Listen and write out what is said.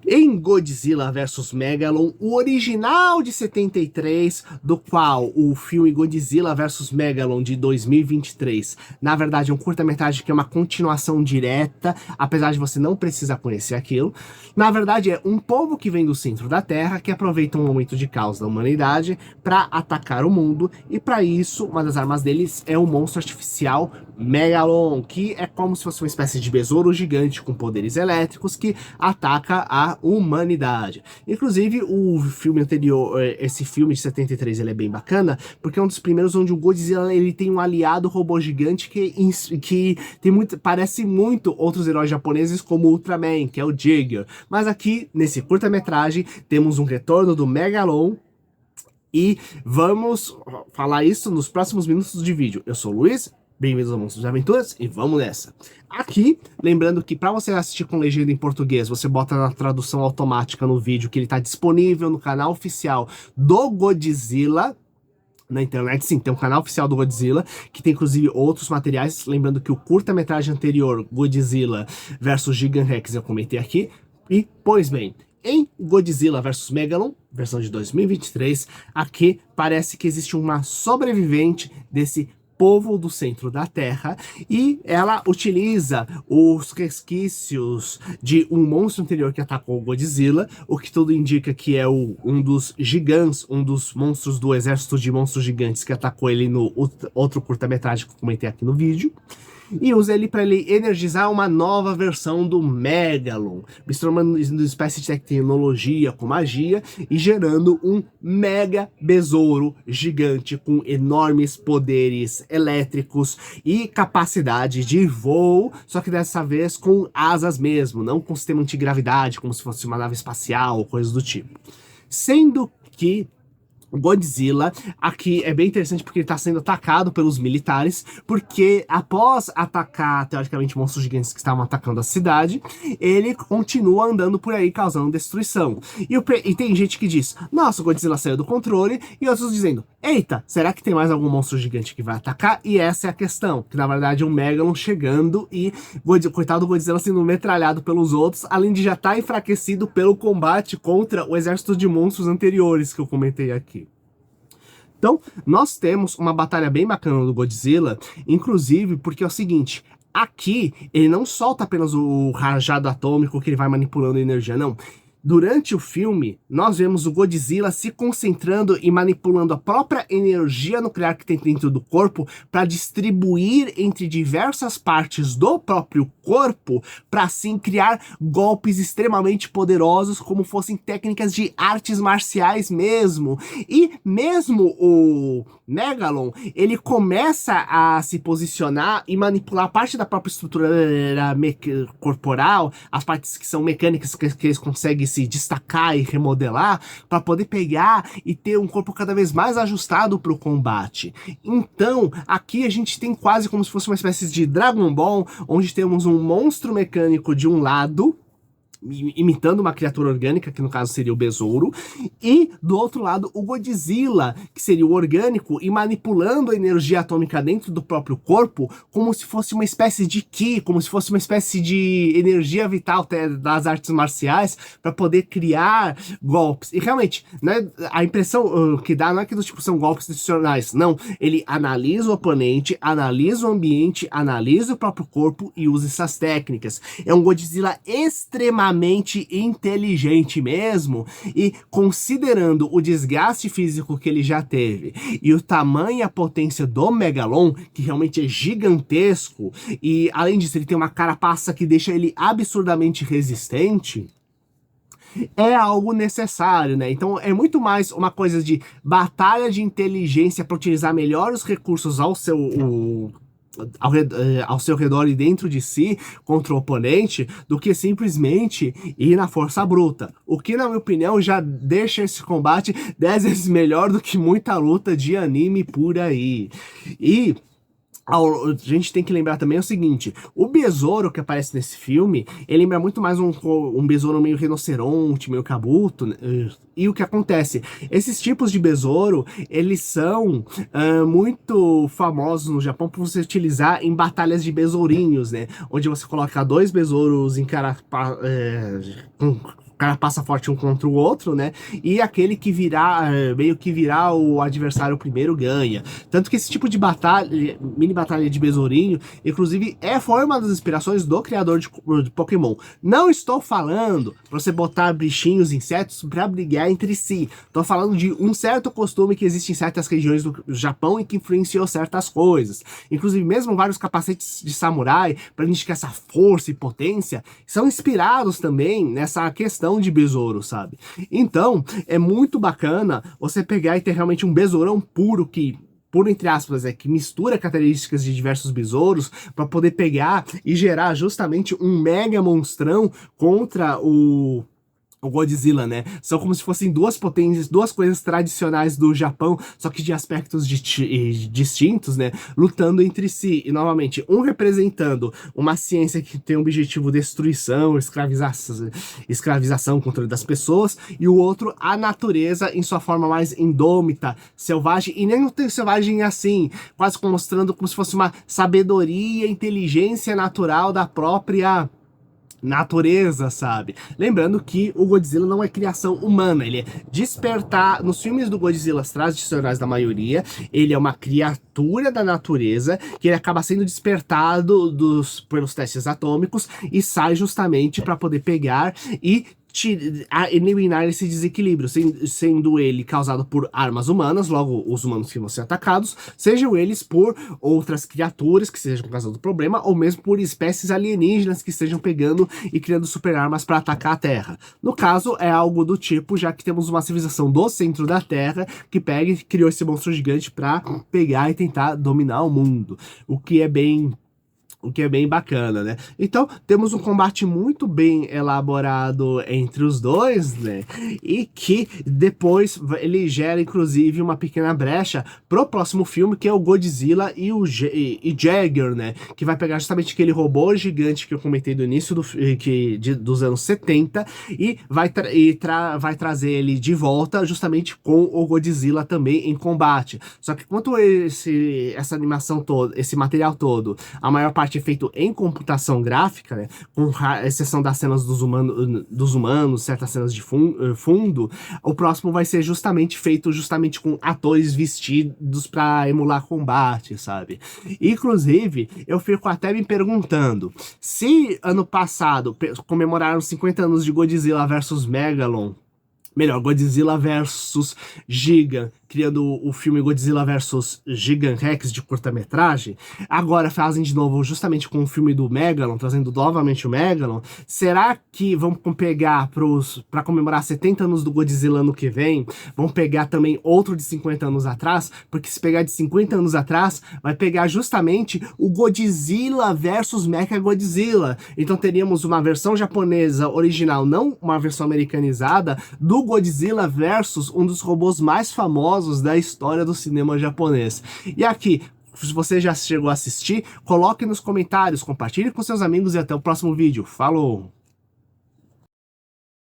Em Godzilla vs Megalon, o original de 73, do qual o filme Godzilla vs Megalon de 2023, na verdade é um curta-metragem que é uma continuação direta, apesar de você não precisar conhecer aquilo. Na verdade é um povo que vem do centro da Terra, que aproveita um momento de caos da humanidade para atacar o mundo, e para isso, uma das armas deles é o monstro artificial Megalon, que é como se fosse uma espécie de besouro gigante com poderes elétricos que ataca a humanidade. Inclusive, o filme anterior, esse filme de 73, ele é bem bacana, porque é um dos primeiros onde o Godzilla ele tem um aliado robô gigante que tem muito, parece muito outros heróis japoneses como o Ultraman, que é o Jiger. Mas aqui, nesse curta-metragem, temos um retorno do Megalon, e vamos falar isso nos próximos minutos de vídeo. Eu sou o Luiz, bem-vindos ao Monstros de Aventuras e vamos nessa. Aqui, lembrando que para você assistir com legenda em português, você bota na tradução automática no vídeo, que ele está disponível no canal oficial do Godzilla. Na internet, sim, tem um canal oficial do Godzilla, que tem inclusive outros materiais. Lembrando que o curta-metragem anterior, Godzilla vs Giganrex, eu comentei aqui. E, pois bem, em Godzilla vs Megalon, versão de 2023, aqui parece que existe uma sobrevivente desse povo do centro da Terra, e ela utiliza os resquícios de um monstro anterior que atacou o Godzilla, o que tudo indica que é um dos gigantes, um dos monstros do exército de monstros gigantes que atacou ele no outro curta-metragem que eu comentei aqui no vídeo. E usa ele para ele energizar uma nova versão do Megalon, misturando uma espécie de tecnologia com magia e gerando um mega besouro gigante com enormes poderes elétricos e capacidade de voo, só que dessa vez com asas mesmo, não com sistema antigravidade, como se fosse uma nave espacial ou coisa do tipo. Sendo que Godzilla aqui é bem interessante porque ele está sendo atacado pelos militares, porque após atacar, teoricamente, monstros gigantes que estavam atacando a cidade, ele continua andando por aí causando destruição. E tem gente que diz, nossa, o Godzilla saiu do controle, e outros dizendo, eita, será que tem mais algum monstro gigante que vai atacar? E essa é a questão, que na verdade é um Megalon chegando e coitado do Godzilla sendo metralhado pelos outros, além de já estar enfraquecido pelo combate contra o exército de monstros anteriores que eu comentei aqui. Então, nós temos uma batalha bem bacana do Godzilla, inclusive porque é o seguinte, aqui ele não solta apenas o rajado atômico que ele vai manipulando a energia, não. Durante o filme, nós vemos o Godzilla se concentrando e manipulando a própria energia nuclear que tem dentro do corpo para distribuir entre diversas partes do próprio corpo, para assim criar golpes extremamente poderosos, como fossem técnicas de artes marciais mesmo. E mesmo o Megalon, ele começa a se posicionar e manipular parte da própria estrutura corporal, as partes que são mecânicas que eles conseguem se destacar e remodelar para poder pegar e ter um corpo cada vez mais ajustado para o combate. Então, aqui a gente tem quase como se fosse uma espécie de Dragon Ball, onde temos um monstro mecânico de um lado, imitando uma criatura orgânica, que no caso seria o besouro, e do outro lado o Godzilla, que seria o orgânico, e manipulando a energia atômica dentro do próprio corpo, como se fosse uma espécie de ki, como se fosse uma espécie de energia vital das artes marciais, para poder criar golpes. E realmente, né, a impressão que dá não é que do tipo são golpes tradicionais, não, ele analisa o oponente, analisa o ambiente, analisa o próprio corpo e usa essas técnicas. É um Godzilla extremamente inteligente mesmo, e considerando o desgaste físico que ele já teve e o tamanho e a potência do Megalon, que realmente é gigantesco, e além disso ele tem uma carapaça que deixa ele absurdamente resistente, é algo necessário, né? Então é muito mais uma coisa de batalha de inteligência para utilizar melhor os recursos ao seu redor e dentro de si contra o oponente, do que simplesmente ir na força bruta. O que, na minha opinião, já deixa esse combate 10 vezes melhor do que muita luta de anime por aí. E a gente tem que lembrar também o seguinte, o besouro que aparece nesse filme, ele lembra muito mais um besouro meio rinoceronte, meio kabuto, né? E o que acontece? Esses tipos de besouro, eles são muito famosos no Japão por você utilizar em batalhas de besourinhos, né? Onde você coloca dois besouros cara passa forte um contra o outro, né? E aquele que virar, meio que virar o adversário primeiro ganha. Tanto que esse tipo de batalha, mini batalha de besourinho, inclusive, foi uma das inspirações do criador de Pokémon. Não estou falando pra você botar bichinhos, insetos pra brigar entre si. Tô falando de um certo costume que existe em certas regiões do Japão e que influenciou certas coisas. Inclusive, mesmo vários capacetes de samurai, pra indicar essa força e potência, são inspirados também nessa questão de besouro, sabe? Então, é muito bacana você pegar e ter realmente um besourão puro puro entre aspas, que mistura características de diversos besouros para poder pegar e gerar justamente um mega monstrão contra o Godzilla, né? São como se fossem duas potências, duas coisas tradicionais do Japão, só que de aspectos distintos, né? Lutando entre si. E, novamente, um representando uma ciência que tem o objetivo destruição, escravização, controle das pessoas, e o outro, a natureza em sua forma mais indômita, selvagem, e nem tão selvagem assim, quase mostrando como se fosse uma sabedoria, inteligência natural da própria natureza, sabe? Lembrando que o Godzilla não é criação humana, ele é despertar, nos filmes do Godzilla tradicionais da maioria, ele é uma criatura da natureza, que ele acaba sendo despertado pelos testes atômicos e sai justamente para poder pegar e eliminar esse desequilíbrio, sendo ele causado por armas humanas, logo os humanos que vão ser atacados, sejam eles por outras criaturas que sejam causando problema, ou mesmo por espécies alienígenas que estejam pegando e criando super armas para atacar a Terra. No caso, é algo do tipo, já que temos uma civilização do centro da Terra que pega e criou esse monstro gigante para pegar e tentar dominar o mundo, o que é bem bacana, né? Então, temos um combate muito bem elaborado entre os dois, né? E que depois ele gera, inclusive, uma pequena brecha pro próximo filme, que é o Godzilla e Jagger, né? Que vai pegar justamente aquele robô gigante que eu comentei do início dos anos 70 e vai trazer ele de volta justamente com o Godzilla também em combate. Só que quanto essa animação toda, esse material todo, a maior parte é feito em computação gráfica, né, com exceção das cenas dos humanos, certas cenas de fundo, o próximo vai ser feito justamente com atores vestidos para emular combate, sabe? Inclusive, eu fico até me perguntando, se ano passado comemoraram 50 anos de Godzilla versus Megalon, melhor, Godzilla versus Gigan, criando o filme Godzilla vs Gigan Rex de curta-metragem, agora fazem de novo justamente com o filme do Megalon, trazendo novamente o Megalon. Será que vão pegar para comemorar 70 anos do Godzilla ano que vem, vão pegar também outro de 50 anos atrás? Porque se pegar de 50 anos atrás, vai pegar justamente o Godzilla versus Mechagodzilla. Então teríamos uma versão japonesa original, não uma versão americanizada, do Godzilla versus um dos robôs mais famosos da história do cinema japonês. E aqui, se você já chegou a assistir, coloque nos comentários, compartilhe com seus amigos e até o próximo vídeo. Falou!